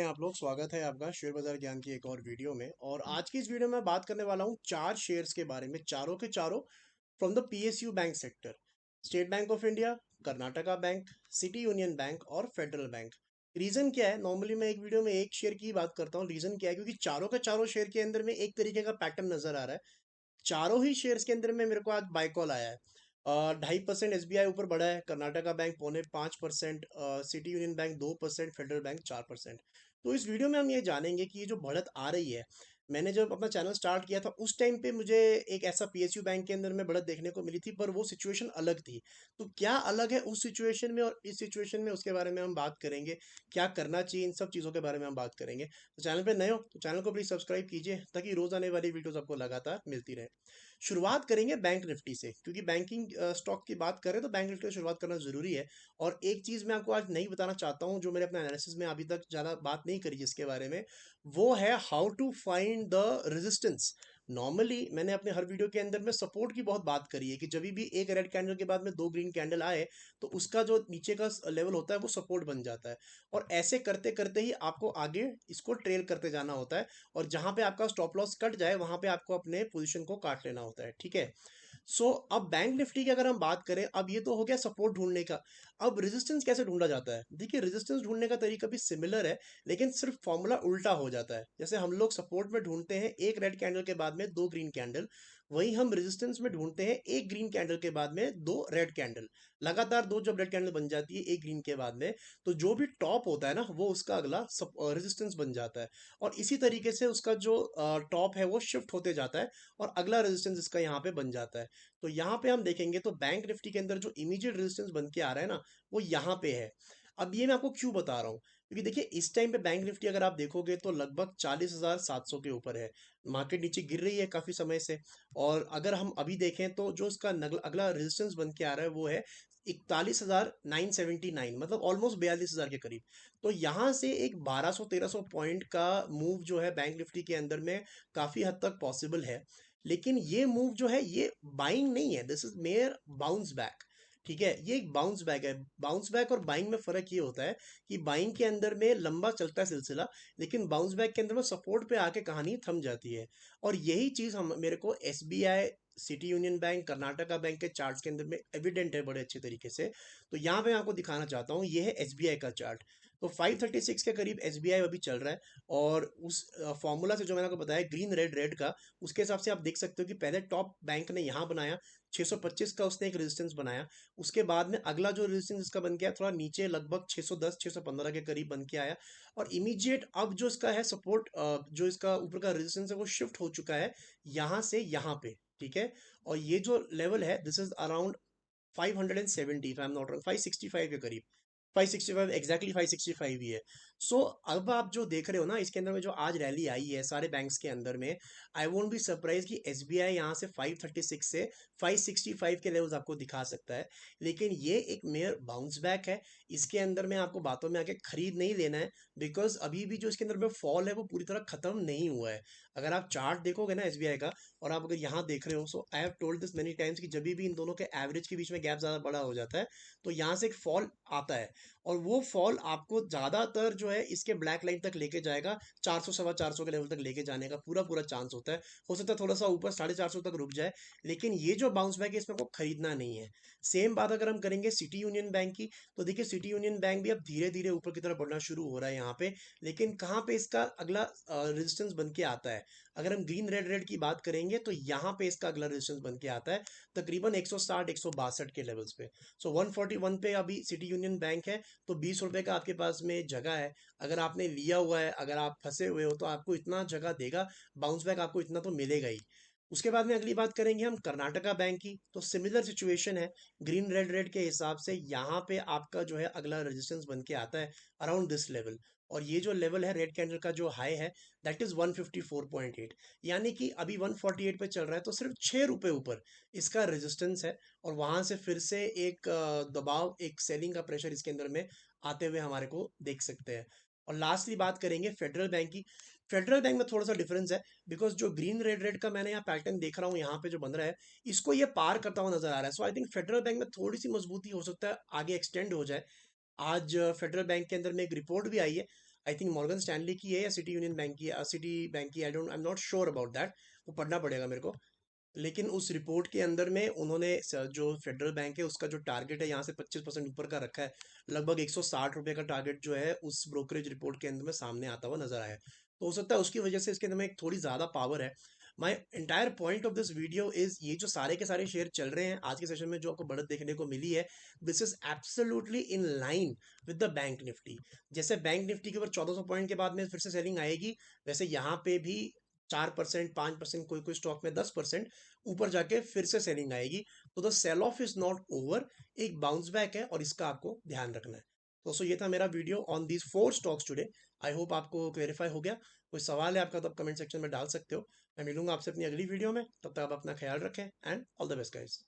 आप लोग। स्वागत है आपका शेयर बाजार ज्ञान की एक और वीडियो में। और आज की इस वीडियो में बात करने वाला हूं चार शेयर्स के बारे में, चारों के चारों from the PSU bank sector. State bank of India, Karnataka bank, city union bank और फेडरल बैंक। रीजन क्या है, नॉर्मली मैं एक वीडियो में एक शेयर की बात करता हूँ। रीजन क्या है, क्योंकि चारों के चारों शेयर के अंदर में एक तरीके का पैटर्न नजर आ रहा है। चारों ही शेयर्स के अंदर में मेरे को आज बाय कॉल आया है। 2.5% एसबीआई ऊपर बढ़ा है, Karnataka bank 0.5%, city union bank 2%, federal bank 4%। तो इस वीडियो में हम ये जानेंगे कि ये जो बढ़त आ रही है, मैंने जब अपना चैनल स्टार्ट किया था उस टाइम पे मुझे एक ऐसा पीएसयू बैंक के अंदर में बढ़त देखने को मिली थी, पर वो सिचुएशन अलग थी। तो क्या अलग है उस सिचुएशन में और इस सिचुएशन में, उसके बारे में हम बात करेंगे। क्या करना चाहिए, इन सब चीज़ों के बारे में हम बात करेंगे। तो चैनल पे नए हो तो चैनल को प्लीज सब्सक्राइब कीजिए, ताकि रोज आने वाली वीडियोस आपको लगातार मिलती रहे। शुरुआत करेंगे बैंक निफ्टी से, क्योंकि बैंकिंग स्टॉक की बात करें तो बैंक निफ्टी से शुरुआत करना जरूरी है। और एक चीज मैं आपको आज नहीं बताना चाहता हूं, जो मैंने अपने एनालिसिस में अभी तक ज्यादा बात नहीं करी जिसके बारे में, वो है how to find the resistance. Normally मैंने अपने हर वीडियो के अंदर में सपोर्ट की बहुत बात करी है, कि जब भी एक रेड कैंडल के बाद में दो ग्रीन कैंडल आए तो उसका जो नीचे का लेवल होता है वो सपोर्ट बन जाता है। और ऐसे करते करते ही आपको आगे इसको ट्रेल करते जाना होता है। और जहां पे आपका स्टॉप लॉस कट जाए वहां पे आपको अपने पोजीशन को काट लेना होता है, ठीक है। अब बैंक निफ्टी की अगर हम बात करें, अब ये तो हो गया सपोर्ट ढूंढने का। अब रेजिस्टेंस कैसे ढूंढा जाता है? देखिए, रेजिस्टेंस ढूंढने का तरीका भी सिमिलर है, लेकिन सिर्फ फॉर्मूला उल्टा हो जाता है। जैसे हम लोग सपोर्ट में ढूंढते हैं एक रेड कैंडल के बाद में दो ग्रीन कैंडल, वही हम रेजिस्टेंस में ढूंढते हैं एक ग्रीन कैंडल के बाद में दो रेड कैंडल। लगातार दो जब रेड कैंडल बन जाती है एक ग्रीन के बाद में, तो जो भी टॉप होता है ना, वो उसका अगला रेजिस्टेंस बन जाता है। और इसी तरीके से उसका जो टॉप है वो शिफ्ट होते जाता है, और अगला रेजिस्टेंस इसका यहाँ पे बन जाता है। तो यहाँ पे हम देखेंगे तो बैंक निफ्टी के अंदर जो इमीडिएट रेजिस्टेंस बन के आ रहा है ना, वो यहाँ पे है। अब ये मैं आपको क्यों बता रहा हूँ, क्योंकि देखिए इस टाइम पे बैंक निफ्टी अगर आप देखोगे तो लगभग 40,700 के ऊपर है। मार्केट नीचे गिर रही है काफी समय से। और अगर हम अभी देखें तो जो इसका अगला रेजिस्टेंस बन के आ रहा है वो है 41,979, मतलब ऑलमोस्ट 42,000 के करीब। तो यहाँ से एक 1200-1300 पॉइंट का मूव जो है बैंक निफ्टी के अंदर में काफी हद तक पॉसिबल है। लेकिन ये मूव जो है ये बाइंग नहीं है, this is mayor bounce back. ठीक है, ये एक बाउंस बैक है। बाउंस बैक और बाइंग में फर्क ये होता है कि बाइंग के अंदर में लंबा चलता है सिलसिला, लेकिन बाउंस बैक के अंदर में सपोर्ट पे आके कहानी थम जाती है। और यही चीज हम मेरे को SBI, city union bank, Karnataka bank के चार्ट्स के अंदर में एविडेंट है बड़े अच्छे तरीके से। तो यहाँ पे मैं आपको दिखाना चाहता हूँ, ये है एसबीआई का चार्ट। तो 536 के करीब एसबीआई अभी चल रहा है। और उस फॉर्मूला से जो मैंने आपको बताया ग्रीन रेड रेड का, उसके हिसाब से आप देख सकते हो कि पहले टॉप बैंक ने यहाँ बनाया 625 का, उसने एक रेजिस्टेंस बनाया। उसके बाद में अगला जो रेजिस्टेंस इसका बन गया थोड़ा नीचे, लगभग 610 615 के करीब बन के आया। और इमीडिएट अब जो इसका है सपोर्ट, जो इसका ऊपर का रेजिस्टेंस है वो शिफ्ट हो चुका है यहाँ से यहाँ पे, ठीक है। और ये जो लेवल है this is around 570, if I am not wrong, 565 के करीब। 565, एग्जैक्टली 565 ही है। अब आप जो देख रहे हो ना, इसके अंदर में जो आज रैली आई है सारे बैंक्स के अंदर में, आई वोंट बी सरप्राइज कि एसबीआई यहाँ से 536 से 565 के लेवल्स आपको दिखा सकता है। लेकिन ये एक मेयर बाउंस बैक है। इसके अंदर में आपको बातों में आके खरीद नहीं लेना है, बिकॉज अभी भी जो इसके अंदर में फॉल है वो पूरी तरह खत्म नहीं हुआ है। अगर आप चार्ट देखोगे ना एसबीआई का, और आप अगर यहाँ देख रहे हो, so I have told this many times कि जब भी इन दोनों के एवरेज के बीच में गैप ज़्यादा बड़ा हो जाता है तो यहाँ से एक फॉल आता है। और वो फॉल आपको ज़्यादातर जो है इसके ब्लैक लाइन तक लेके जाएगा। 400 450 के लेवल तक लेके जाने का पूरा पूरा चांस होता है। हो सकता है थोड़ा सा ऊपर 450 तक रुक जाए, लेकिन ये जो बाउंस बैक है इसमें आपको खरीदना नहीं है। सेम बात अगर हम करेंगे सिटी यूनियन बैंक की, तो देखिए सिटी यूनियन बैंक भी अब धीरे धीरे ऊपर की तरफ बढ़ना शुरू हो रहा है यहाँ पे। लेकिन कहाँ पे इसका अगला रेजिस्टेंस बन के आता है, अगर हम ग्रीन रेड रेड की बात करेंगे तो यहाँ पे इसका अगला रेजिस्टेंस बन के आता है तकरीबन 160 162 के लेवल्स पे। 141 पे अभी सिटी यूनियन बैंक है। तो 20 रुपए का आपके पास में जगह है। अगर आपने लिया हुआ है, अगर आप फंसे हुए हो, तो आपको इतना जगह देगा, बाउंस बैक आपको इतना तो मिलेगा ही। उसके बाद में अगली बात करेंगे हम कर्नाटका बैंक की, तो सिमिलर सिचुएशन है। ग्रीन रेड रेड के हिसाब से यहाँ पे आपका जो है अगला रेजिस्टेंस बन के आता है अराउंड दिस लेवल। और ये जो लेवल है रेड कैंडल का जो हाई है, दैट इज 154.8। यानी कि अभी 148 पे चल रहा है, तो सिर्फ 6 रुपए ऊपर इसका रेजिस्टेंस है। और वहां से फिर से एक दबाव, एक सेलिंग का प्रेशर इसके अंदर में आते हुए हमारे को देख सकते हैं। और लास्टली बात करेंगे फेडरल बैंक की। फेडरल बैंक में थोड़ा सा डिफरेंस है, बिकॉज जो ग्रीन रेड रेड का मैंने यहाँ पैटर्न देख रहा हूँ यहाँ पे जो बन रहा है, इसको ये पार करता हुआ नजर आ रहा है। सो आई थिंक फेडरल बैंक में थोड़ी सी मजबूती हो सकता है, आगे एक्सटेंड हो जाए। आज फेडरल बैंक के अंदर में एक रिपोर्ट भी आई है। आई थिंक मॉर्गन स्टैनली की है या सिटी यूनियन बैंक की है, सिटी बैंक की, I am not sure about that, वो पढ़ना पड़ेगा मेरे को। लेकिन उस रिपोर्ट के अंदर में उन्होंने जो फेडरल बैंक है उसका जो टारगेट है यहाँ से 25% ऊपर का रखा है। लगभग 160 रुपये का टारगेट जो है उस ब्रोकरेज रिपोर्ट के अंदर में सामने आता हुआ नजर आया है। तो हो सकता है उसकी वजह से इसके अंदर में एक थोड़ी ज़्यादा पावर है। My entire point of this video is, ये जो सारे के सारे शेयर चल रहे हैं आज के सेशन में जो आपको बढ़त देखने को मिली है, this is absolutely in line with the bank Nifty. जैसे बैंक निफ्टी के ऊपर 1400 पॉइंट के बाद में फिर से सेलिंग आएगी, वैसे यहाँ पे भी 4%, 5%, कोई कोई स्टॉक में 10% ऊपर जाके फिर से सेलिंग आएगी। तो the sell off is not over, एक बाउंस बैक है और इसका आपको ध्यान रखना है। तो दोस्तों ये था मेरा video on these 4 stocks today. I hope आपको क्लेरिफाई हो गया। कोई सवाल है आपका तो आप कमेंट सेक्शन में डाल सकते हो। मैं मिलूंगा आपसे अपनी अगली वीडियो में, तब तक आप अपना ख्याल रखें and all the best guys.